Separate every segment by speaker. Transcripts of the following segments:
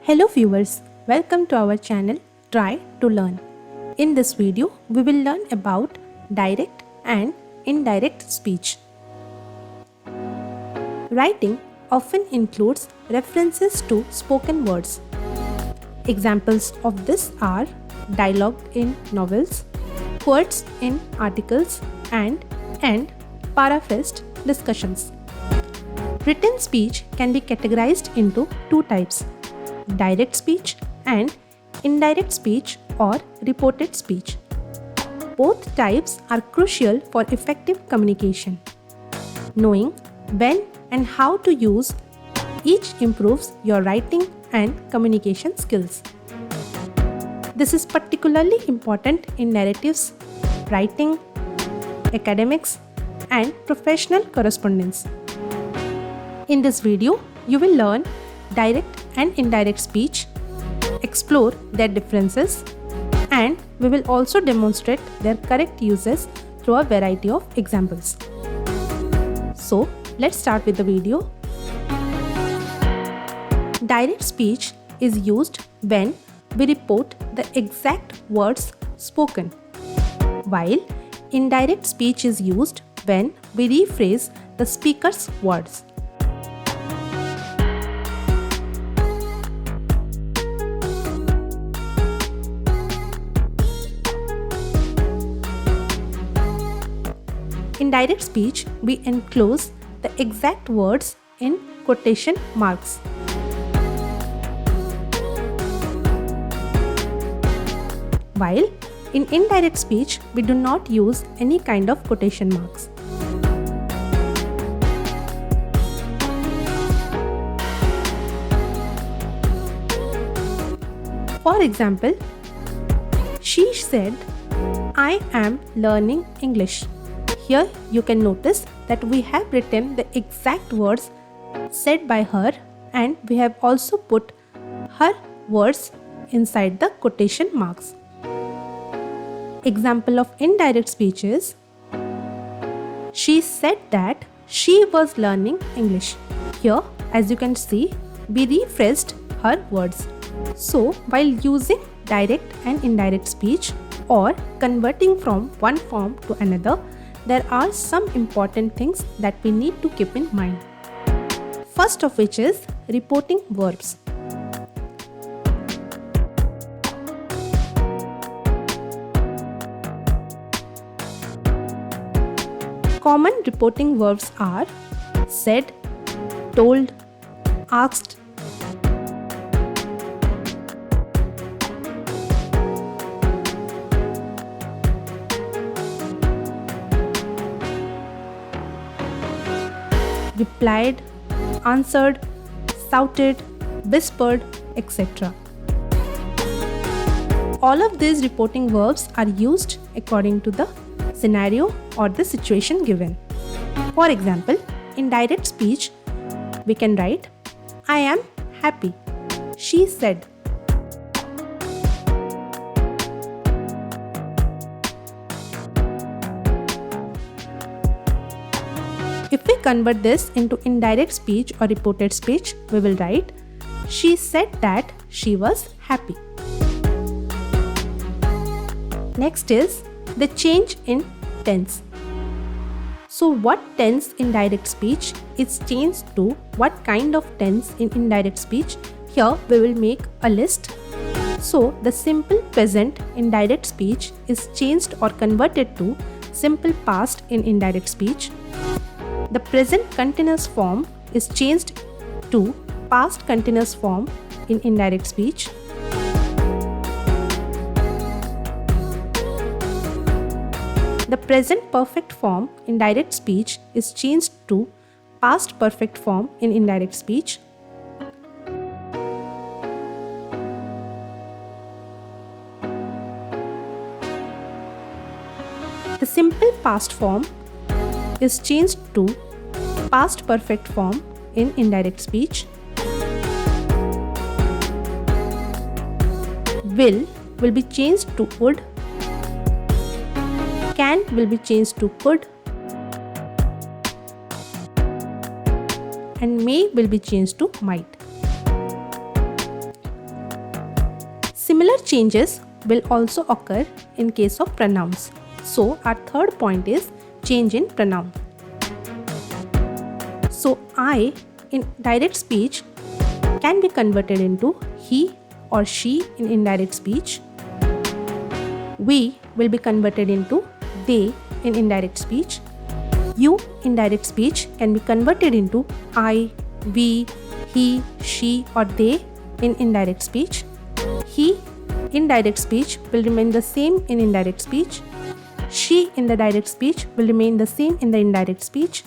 Speaker 1: Hello viewers, welcome to our channel Try to Learn. In this video, we will learn about direct and indirect speech. Writing often includes references to spoken words. Examples of this are dialogue in novels, quotes in articles, and paraphrased discussions. Written speech can be categorized into two types: direct speech and indirect speech or reported speech. Both types are crucial for effective communication. Knowing when and how to use each improves your writing and communication skills. This is particularly important in narratives, writing, academics, and professional correspondence. In this video, you will learn direct and indirect speech, explore their differences, and we will also demonstrate their correct uses through a variety of examples. So, let's start with the video. Direct speech is used when we report the exact words spoken, while indirect speech is used when we rephrase the speaker's words. In direct speech, we enclose the exact words in quotation marks. While in indirect speech, we do not use any kind of quotation marks. For example, she said, "I am learning English." Here you can notice that we have written the exact words said by her, and we have also put her words inside the quotation marks. Example of indirect speech is, she said that she was learning English. Here, as you can see, we rephrased her words. So, while using direct and indirect speech or converting from one form to another, there are some important things that we need to keep in mind. First of which is reporting verbs. Common reporting verbs are said, told, asked, replied, answered, shouted, whispered, etc. All of these reporting verbs are used according to the scenario or the situation given. For example, in direct speech, we can write, "I am happy. She said." If we convert this into indirect speech or reported speech, we will write, "She said that she was happy." Next is the change in tense. So what tense in direct speech is changed to what kind of tense in indirect speech? Here we will make a list. So the simple present in direct speech is changed or converted to simple past in indirect speech. The present continuous form is changed to past continuous form in indirect speech. The present perfect form in direct speech is changed to past perfect form in indirect speech. The simple past form is changed to past perfect form in indirect speech. Will be changed to would. Can will be changed to could. And may will be changed to might. changes will also occur in case of pronouns. So our third point is change in pronoun. So I in direct speech can be converted into he or she in indirect speech. We will be converted into they in indirect speech. You in direct speech can be converted into I, we, he, she or they in indirect speech. He in direct speech will remain the same in indirect speech. She in the direct speech will remain the same in the indirect speech.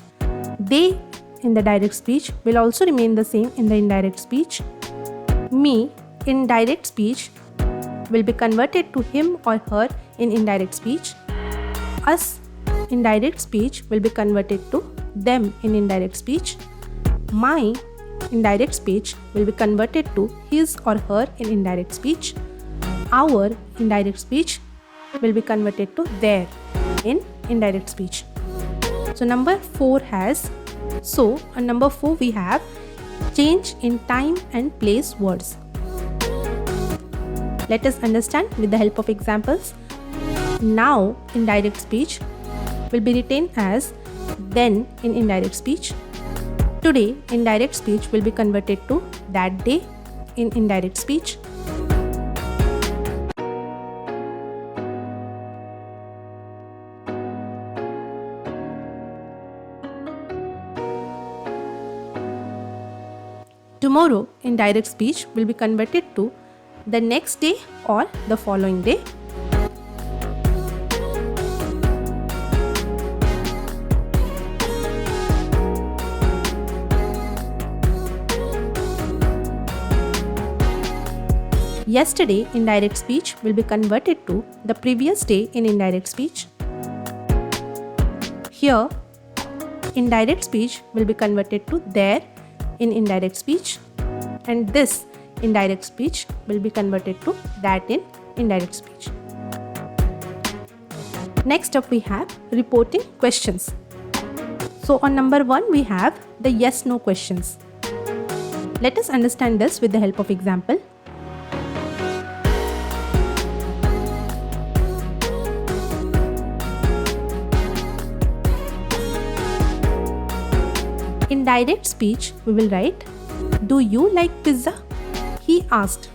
Speaker 1: They in the direct speech will also remain the same in the indirect speech. Me in direct speech will be converted to him or her in indirect speech. Us in direct speech will be converted to them in indirect speech. My in direct speech will be converted to his or her in indirect speech. Our indirect speech will be converted to their in indirect speech. So number 4 has, so on number 4 we have change in time and place words. Let us understand with the help of examples. Now in direct speech will be written as then in indirect speech. Today in direct speech will be converted to that day in indirect speech. Tomorrow in direct speech will be converted to the next day or the following day. Yesterday in direct speech will be converted to the previous day in indirect speech. Here, indirect speech will be converted to there in indirect speech, and this indirect speech will be converted to that in indirect speech. Next up we have reporting questions. So on number 1 we have the yes-no questions. Let us understand this with the help of example. In direct speech, we will write, "Do you like pizza?" He asked.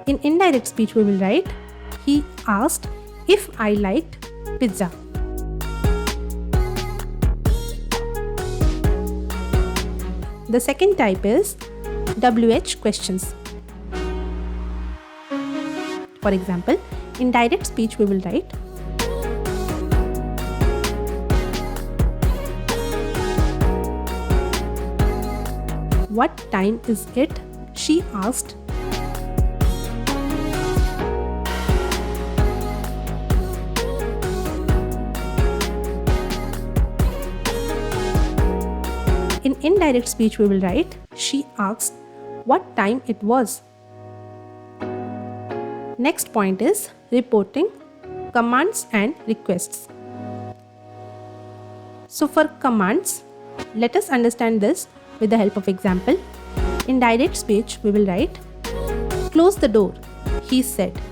Speaker 1: In indirect speech, we will write, "He asked if I liked pizza." The second type is WH questions. For example, in direct speech we will write, "What time is it?" she asked. In indirect speech we will write, "She asked what time it was." Next point is reporting commands and requests. So for commands, let us understand this with the help of example. In direct speech we will write, "Close the door," he said.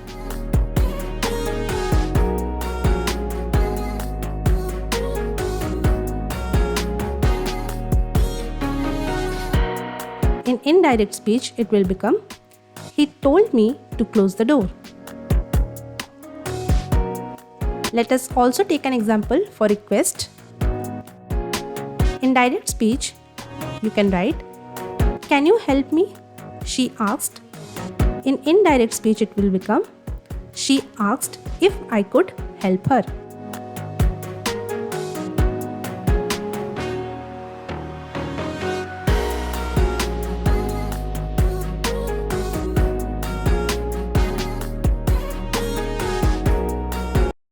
Speaker 1: In indirect speech, it will become, "He told me to close the door." Let us also take an example for request. In direct speech, you can write, "Can you help me?" she asked. In indirect speech, it will become, "She asked if I could help her."